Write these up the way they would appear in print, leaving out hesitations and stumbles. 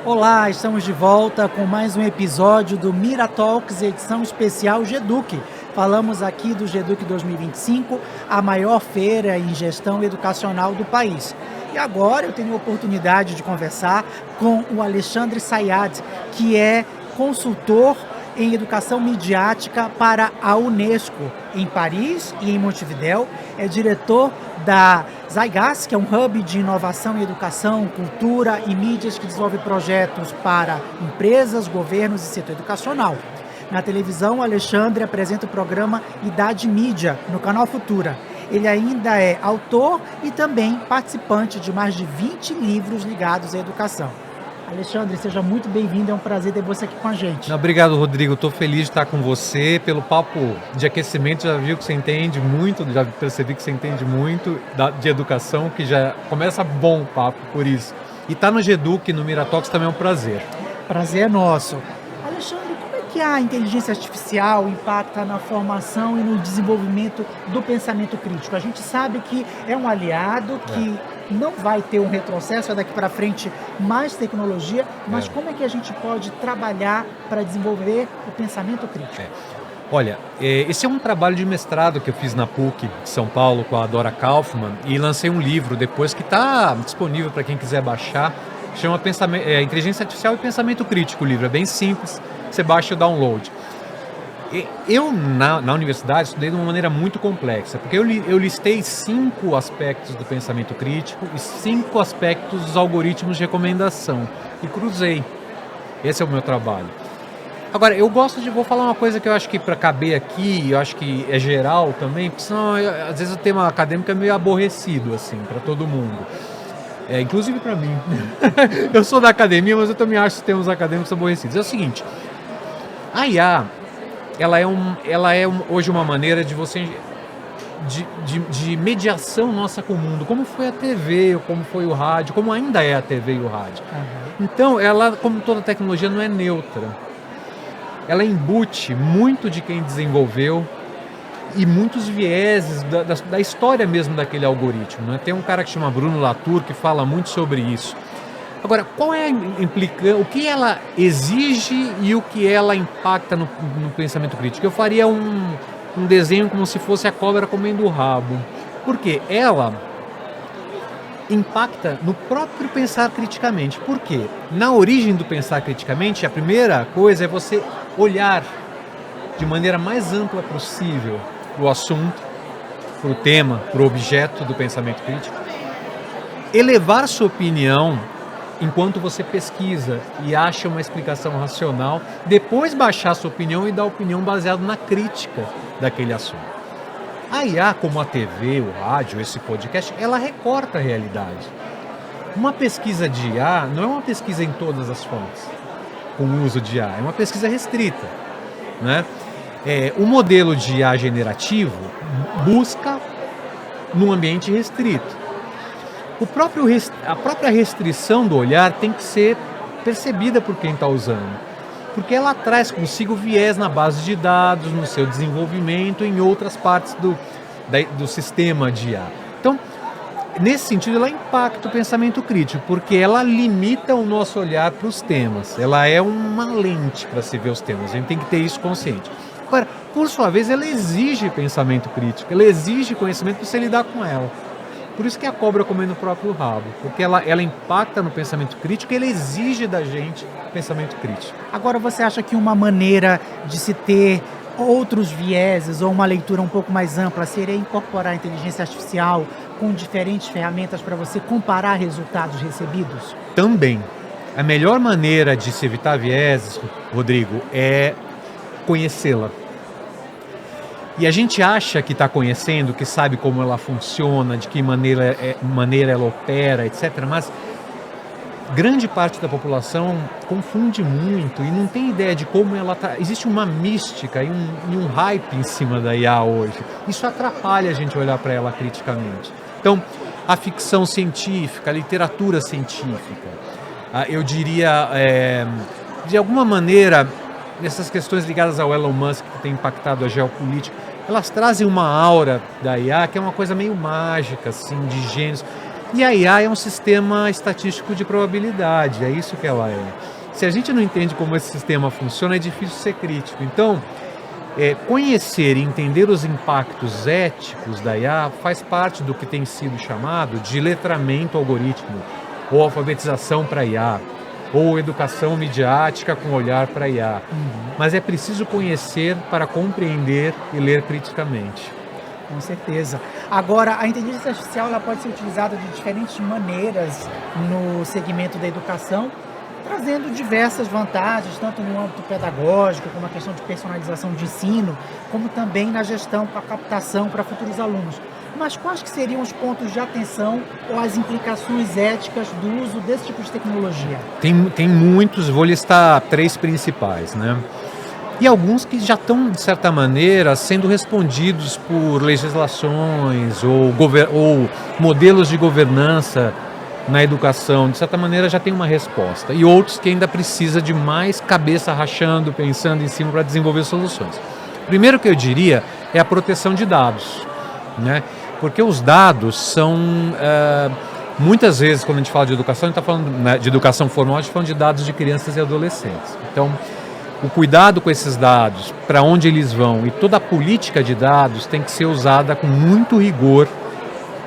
Olá, estamos de volta com mais um episódio do Mira Talks, edição especial GEDUC. Falamos aqui do GEDUC 2025, a maior feira em gestão educacional do país. E agora eu tenho a oportunidade de conversar com o Alexandre Sayad, que é consultor em educação midiática para a Unesco, em Paris e em Montevidéu. É diretor da Zygas, que é um hub de inovação em educação, cultura e mídias que desenvolve projetos para empresas, governos e setor educacional. Na televisão, o Alexandre apresenta o programa Idade Mídia, no canal Futura. Ele ainda é autor e também participante de mais de 20 livros ligados à educação. Alexandre, seja muito bem-vindo, é um prazer ter você aqui com a gente. Obrigado, Rodrigo. Estou feliz de estar com você. Pelo papo de aquecimento, já viu que você entende muito, já percebi que você entende muito de educação, que já começa bom o papo por isso. E estar no GEDUC, no Miratox, também é um prazer. Prazer é nosso. Alexandre, como é que a inteligência artificial impacta na formação e no desenvolvimento do pensamento crítico? A gente sabe que é um aliado que não vai ter um retrocesso, é daqui para frente mais tecnologia, mas como é que a gente pode trabalhar para desenvolver o pensamento crítico? Olha, esse é um trabalho de mestrado que eu fiz na PUC de São Paulo com a Dora Kaufmann e lancei um livro depois que está disponível para quem quiser baixar. Chama Inteligência Artificial e Pensamento Crítico o livro, é bem simples, você baixa e download. Eu, na universidade, estudei de uma maneira muito complexa, porque eu listei 5 aspectos do pensamento crítico e 5 aspectos dos algoritmos de recomendação e cruzei. Esse é o meu trabalho. Agora, vou falar uma coisa que eu acho que para caber aqui, eu acho que é geral também, porque senão, às vezes o tema acadêmico é meio aborrecido, assim, para todo mundo. Inclusive para mim. Eu sou da academia, mas eu também acho que temos acadêmicos aborrecidos. É o seguinte, a IA, ela é hoje uma maneira de você de mediação nossa com o mundo, como foi a TV, como foi o rádio, como ainda é a TV e o rádio. Então, ela, como toda tecnologia, não é neutra. Ela embute muito de quem desenvolveu e muitos vieses da história mesmo daquele algoritmo, né? Tem um cara que chama Bruno Latour que fala muito sobre isso. Agora, qual é o que ela exige e o que ela impacta no pensamento crítico? Eu faria um desenho como se fosse a cobra comendo o rabo. Porque ela impacta no próprio pensar criticamente. Por quê? Na origem do pensar criticamente, a primeira coisa é você olhar de maneira mais ampla possível para o assunto, para o tema, para o objeto do pensamento crítico, elevar sua opinião enquanto você pesquisa e acha uma explicação racional, depois baixar sua opinião e dar opinião baseada na crítica daquele assunto. A IA, como a TV, o rádio, esse podcast, ela recorta a realidade. Uma pesquisa de IA não é uma pesquisa em todas as fontes, com o uso de IA, é uma pesquisa restrita, né? O modelo de IA generativo busca num ambiente restrito. A própria restrição do olhar tem que ser percebida por quem está usando, porque ela traz consigo viés na base de dados, no seu desenvolvimento, em outras partes do sistema de IA. Então, nesse sentido, ela impacta o pensamento crítico, porque ela limita o nosso olhar para os temas. Ela é uma lente para se ver os temas, a gente tem que ter isso consciente. Agora, por sua vez, ela exige pensamento crítico, ela exige conhecimento para você lidar com ela. Por isso que a cobra comendo o próprio rabo, porque ela impacta no pensamento crítico e ela exige da gente pensamento crítico. Agora, você acha que uma maneira de se ter outros vieses ou uma leitura um pouco mais ampla seria incorporar a inteligência artificial com diferentes ferramentas para você comparar resultados recebidos? Também. A melhor maneira de se evitar vieses, Rodrigo, é conhecê-la. E a gente acha que está conhecendo, que sabe como ela funciona, de que maneira ela opera, etc. Mas grande parte da população confunde muito e não tem ideia de como ela está. Existe uma mística e um hype em cima da IA hoje. Isso atrapalha a gente olhar para ela criticamente. Então, a ficção científica, a literatura científica, eu diria, de alguma maneira, nessas questões ligadas ao Elon Musk, que tem impactado a geopolítica, elas trazem uma aura da IA que é uma coisa meio mágica, assim, de gênios. E a IA é um sistema estatístico de probabilidade, é isso que ela é. Se a gente não entende como esse sistema funciona, é difícil ser crítico. Então, conhecer e entender os impactos éticos da IA faz parte do que tem sido chamado de letramento algorítmico, ou alfabetização para IA, ou educação midiática com olhar para IA. Mas é preciso conhecer para compreender e ler criticamente. Com certeza. Agora, a inteligência artificial ela pode ser utilizada de diferentes maneiras no segmento da educação, trazendo diversas vantagens, tanto no âmbito pedagógico, como a questão de personalização de ensino, como também na gestão com a captação para futuros alunos. Mas quais que seriam os pontos de atenção ou as implicações éticas do uso desse tipo de tecnologia? Tem muitos, vou listar 3 principais, né? E alguns que já estão, de certa maneira, sendo respondidos por legislações ou modelos de governança na educação, de certa maneira já tem uma resposta. E outros que ainda precisa de mais cabeça rachando, pensando em cima para desenvolver soluções. Primeiro que eu diria é a proteção de dados, né? Porque os dados são, muitas vezes, quando a gente fala de educação, a gente está falando, né, de educação formal, a gente está falando de dados de crianças e adolescentes. Então, o cuidado com esses dados, para onde eles vão e toda a política de dados tem que ser usada com muito rigor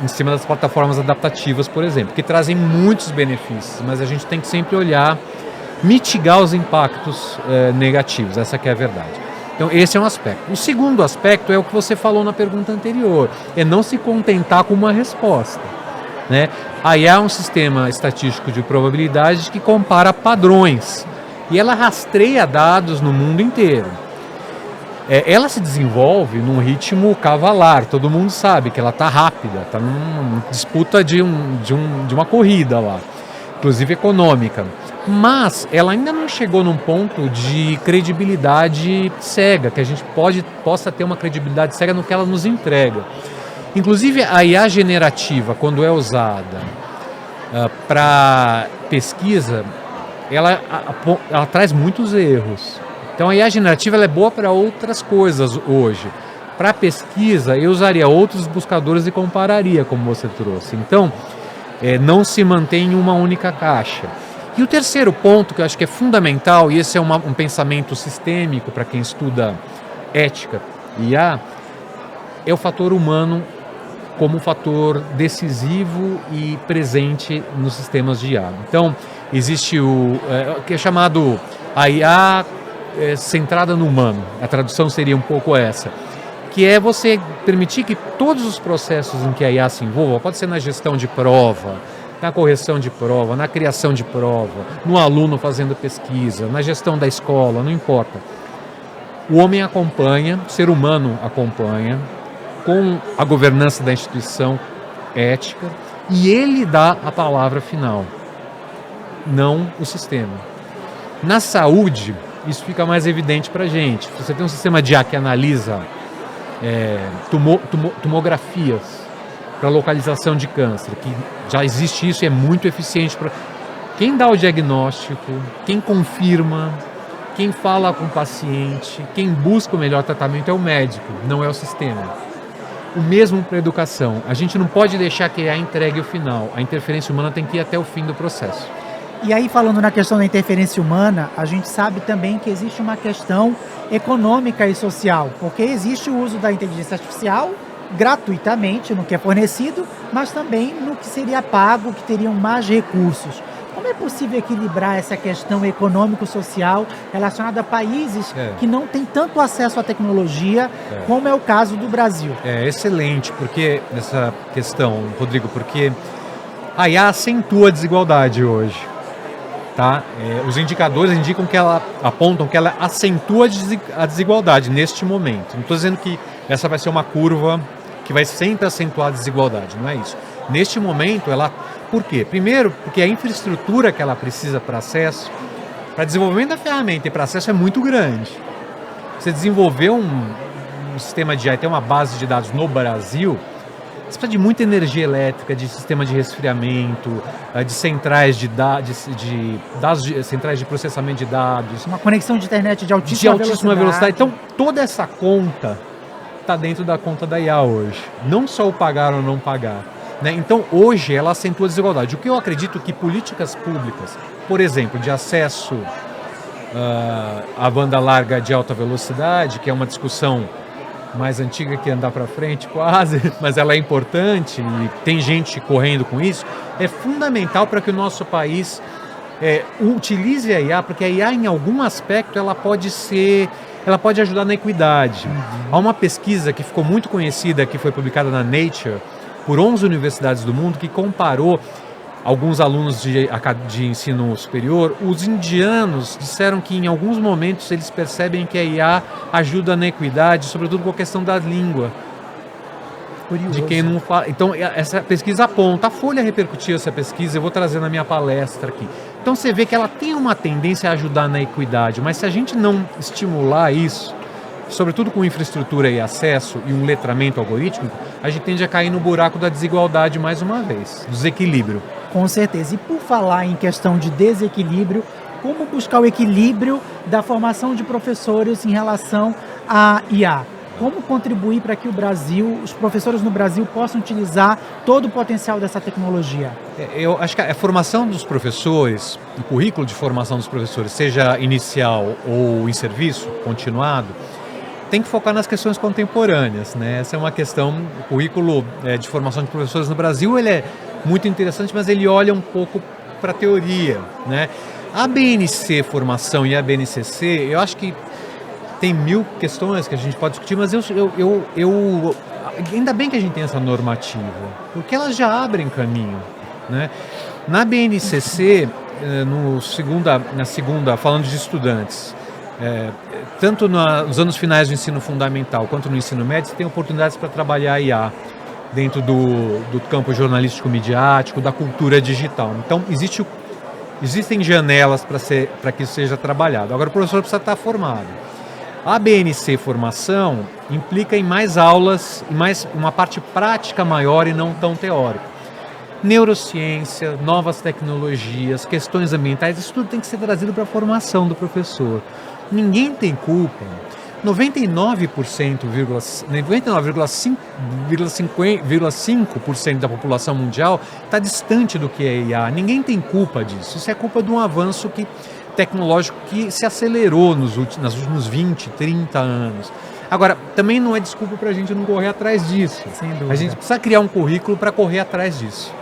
em cima das plataformas adaptativas, por exemplo, que trazem muitos benefícios, mas a gente tem que sempre olhar, mitigar os impactos negativos, essa que é a verdade. Então esse é um aspecto. O segundo aspecto é o que você falou na pergunta anterior, é não se contentar com uma resposta, né? A IA é um sistema estatístico de probabilidade que compara padrões e ela rastreia dados no mundo inteiro. Ela se desenvolve num ritmo cavalar, todo mundo sabe que ela está rápida, está numa disputa de uma corrida lá, inclusive econômica. Mas ela ainda não chegou num ponto de credibilidade cega, que a gente possa ter uma credibilidade cega no que ela nos entrega. Inclusive a IA generativa, quando é usada para pesquisa, ela traz muitos erros. Então a IA generativa ela é boa para outras coisas hoje. Para pesquisa, eu usaria outros buscadores e compararia, como você trouxe. Então, não se mantém em uma única caixa. E o terceiro ponto, que eu acho que é fundamental, e esse é um pensamento sistêmico para quem estuda ética e IA, é o fator humano como fator decisivo e presente nos sistemas de IA. Então, existe o que é chamado a IA centrada no humano, a tradução seria um pouco essa, que é você permitir que todos os processos em que a IA se envolva, pode ser na gestão de prova, na correção de prova, na criação de prova, no aluno fazendo pesquisa, na gestão da escola, não importa. O homem acompanha, o ser humano acompanha, com a governança da instituição ética, e ele dá a palavra final, não o sistema. Na saúde, isso fica mais evidente para a gente. Você tem um sistema de IA que analisa tomografias para localização de câncer, que já existe isso e é muito eficiente. Quem dá o diagnóstico, quem confirma, quem fala com o paciente, quem busca o melhor tratamento é o médico, não é o sistema. O mesmo para a educação. A gente não pode deixar que a IA entregue o final. A interferência humana tem que ir até o fim do processo. E aí, falando na questão da interferência humana, a gente sabe também que existe uma questão econômica e social, porque existe o uso da inteligência artificial gratuitamente no que é fornecido, mas também no que seria pago, que teriam mais recursos. Como é possível equilibrar essa questão econômico-social relacionada a países que não têm tanto acesso à tecnologia, como é o caso do Brasil? É excelente, porque essa questão, Rodrigo, porque a IA acentua a desigualdade hoje. Tá? Os indicadores indicam que apontam que ela acentua a desigualdade neste momento. Não estou dizendo que essa vai ser uma curva que vai sempre acentuar a desigualdade, não é isso. Neste momento, por quê? Primeiro, porque a infraestrutura que ela precisa para acesso, para desenvolvimento da ferramenta e para acesso é muito grande. Você desenvolver um sistema de AI, ter uma base de dados no Brasil, você precisa de muita energia elétrica, de sistema de resfriamento, de centrais de dados, centrais de processamento de dados. Uma conexão de internet de altíssima velocidade. Então, toda essa conta está dentro da conta da IA hoje. Não só o pagar ou não pagar. né? Então, hoje, ela acentua a desigualdade. O que eu acredito que políticas públicas, por exemplo, de acesso à banda larga de alta velocidade, que é uma discussão mais antiga que andar para frente quase, mas ela é importante e tem gente correndo com isso, é fundamental para que o nosso país utilize a IA, porque a IA, em algum aspecto, ela pode ajudar na equidade. Há uma pesquisa que ficou muito conhecida, que foi publicada na Nature, por 11 universidades do mundo, que comparou alguns alunos de ensino superior. Os indianos disseram que em alguns momentos eles percebem que a IA ajuda na equidade, sobretudo com a questão da língua. Curioso. De quem não fala. Então, essa pesquisa aponta, a Folha repercutiu essa pesquisa, eu vou trazer na minha palestra aqui. Então você vê que ela tem uma tendência a ajudar na equidade, mas se a gente não estimular isso, sobretudo com infraestrutura e acesso e um letramento algorítmico, a gente tende a cair no buraco da desigualdade mais uma vez, do desequilíbrio. Com certeza. E por falar em questão de desequilíbrio, como buscar o equilíbrio da formação de professores em relação à IA? Como contribuir para que os professores no Brasil possam utilizar todo o potencial dessa tecnologia? Eu acho que a formação dos professores, o currículo de formação dos professores, seja inicial ou em serviço, continuado, tem que focar nas questões contemporâneas, né? Essa é uma questão, o currículo de formação de professores no Brasil, ele é muito interessante, mas ele olha um pouco para a teoria, né? A BNC Formação e a BNCC, eu acho que tem 1000 questões que a gente pode discutir, mas ainda bem que a gente tem essa normativa, porque elas já abrem caminho, né? Na BNCC, na segunda, falando de estudantes, tanto nos anos finais do ensino fundamental quanto no ensino médio, você tem oportunidades para trabalhar a IA dentro do campo jornalístico midiático, da cultura digital. Então, existem janelas para que isso seja trabalhado. Agora, o professor precisa estar formado. A BNC Formação implica em mais aulas, em uma parte prática maior e não tão teórica. Neurociência, novas tecnologias, questões ambientais, isso tudo tem que ser trazido para a formação do professor. Ninguém tem culpa. 99,5% da população mundial está distante do que é IA. Ninguém tem culpa disso. Isso é culpa de um avanço tecnológico que se acelerou nos últimos 20, 30 anos. Agora, também não é desculpa para a gente não correr atrás disso. Sem dúvida. A gente precisa criar um currículo para correr atrás disso.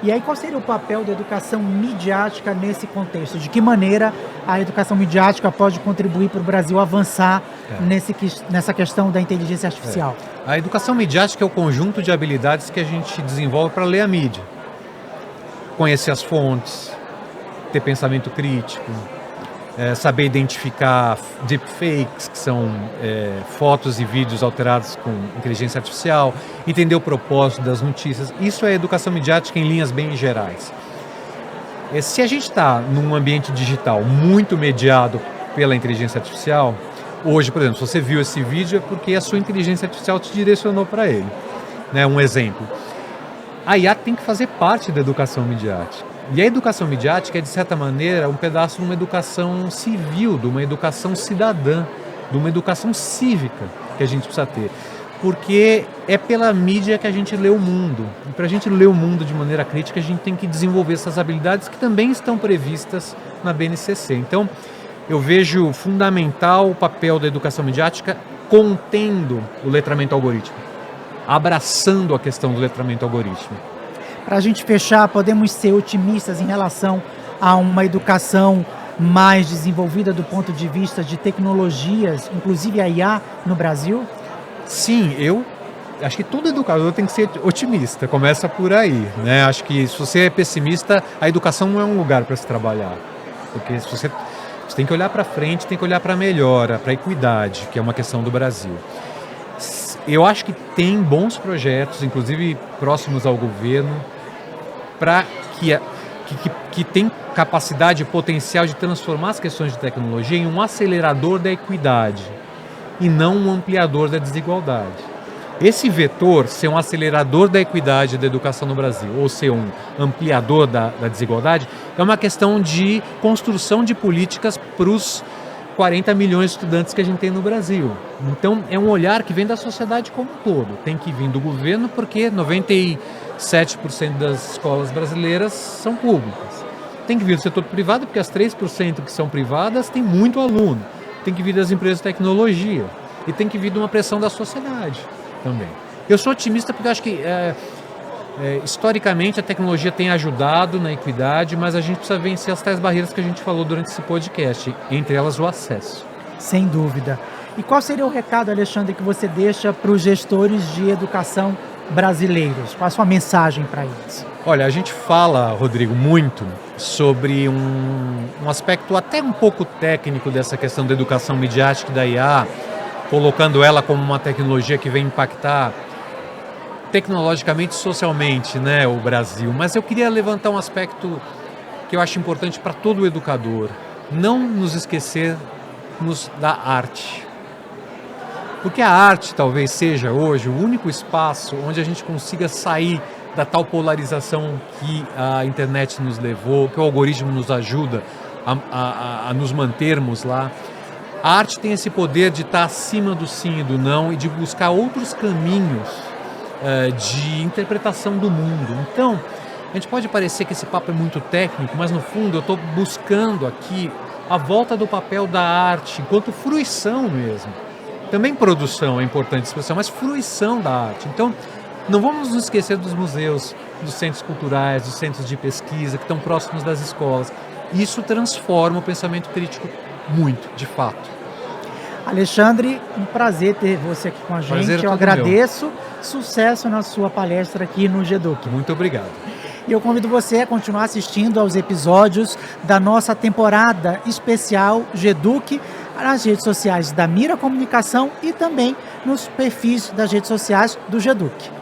E aí, qual seria o papel da educação midiática nesse contexto? De que maneira a educação midiática pode contribuir para o Brasil avançar nessa questão da inteligência artificial? A educação midiática é o conjunto de habilidades que a gente desenvolve para ler a mídia. Conhecer as fontes, ter pensamento crítico, saber identificar deepfakes, que são fotos e vídeos alterados com inteligência artificial, entender o propósito das notícias. Isso é educação midiática em linhas bem gerais. Se a gente está num ambiente digital muito mediado pela inteligência artificial, hoje, por exemplo, se você viu esse vídeo é porque a sua inteligência artificial te direcionou para ele. Né? Um exemplo. A IA tem que fazer parte da educação midiática. E a educação midiática é, de certa maneira, um pedaço de uma educação civil, de uma educação cidadã, de uma educação cívica que a gente precisa ter. Porque é pela mídia que a gente lê o mundo. E para a gente ler o mundo de maneira crítica, a gente tem que desenvolver essas habilidades que também estão previstas na BNCC. Então, eu vejo fundamental o papel da educação midiática contendo o letramento algorítmico, abraçando a questão do letramento algorítmico. Para a gente fechar, podemos ser otimistas em relação a uma educação mais desenvolvida do ponto de vista de tecnologias, inclusive a IA no Brasil? Sim, eu acho que todo educador tem que ser otimista, começa por aí, né? Acho que se você é pessimista, a educação não é um lugar para se trabalhar, porque se você tem que olhar para frente, tem que olhar para a melhora, para a equidade, que é uma questão do Brasil. Eu acho que tem bons projetos, inclusive próximos ao governo, que tem capacidade e potencial de transformar as questões de tecnologia em um acelerador da equidade e não um ampliador da desigualdade. Esse vetor, ser um acelerador da equidade da educação no Brasil ou ser um ampliador da desigualdade, é uma questão de construção de políticas 40 milhões de estudantes que a gente tem no Brasil. Então, é um olhar que vem da sociedade como um todo. Tem que vir do governo, porque 97% das escolas brasileiras são públicas. Tem que vir do setor privado, porque as 3% que são privadas têm muito aluno. Tem que vir das empresas de tecnologia. E tem que vir de uma pressão da sociedade também. Eu sou otimista porque eu acho que, historicamente, a tecnologia tem ajudado na equidade, mas a gente precisa vencer as tais barreiras que a gente falou durante esse podcast, entre elas o acesso. Sem dúvida. E qual seria o recado, Alexandre, que você deixa para os gestores de educação brasileiros? Qual a sua mensagem para eles? Olha, a gente fala, Rodrigo, muito sobre um aspecto até um pouco técnico dessa questão da educação midiática e da IA, colocando ela como uma tecnologia que vem impactar tecnologicamente e socialmente, né, o Brasil. Mas eu queria levantar um aspecto que eu acho importante para todo educador. Não nos esquecermos da arte. Porque a arte talvez seja hoje o único espaço onde a gente consiga sair da tal polarização que a internet nos levou, que o algoritmo nos ajuda a nos mantermos lá. A arte tem esse poder de estar acima do sim e do não e de buscar outros caminhos de interpretação do mundo. Então, a gente pode parecer que esse papo é muito técnico, mas no fundo eu estou buscando aqui a volta do papel da arte enquanto fruição mesmo. Também produção é importante, expressão, mas fruição da arte. Então, não vamos nos esquecer dos museus, dos centros culturais, dos centros de pesquisa que estão próximos das escolas. Isso transforma o pensamento crítico muito, de fato. Alexandre, um prazer ter você aqui com a gente. Eu agradeço. Sucesso na sua palestra aqui no GEDUC. Muito obrigado. E eu convido você a continuar assistindo aos episódios da nossa temporada especial GEDUC nas redes sociais da Mira Comunicação e também nos perfis das redes sociais do GEDUC.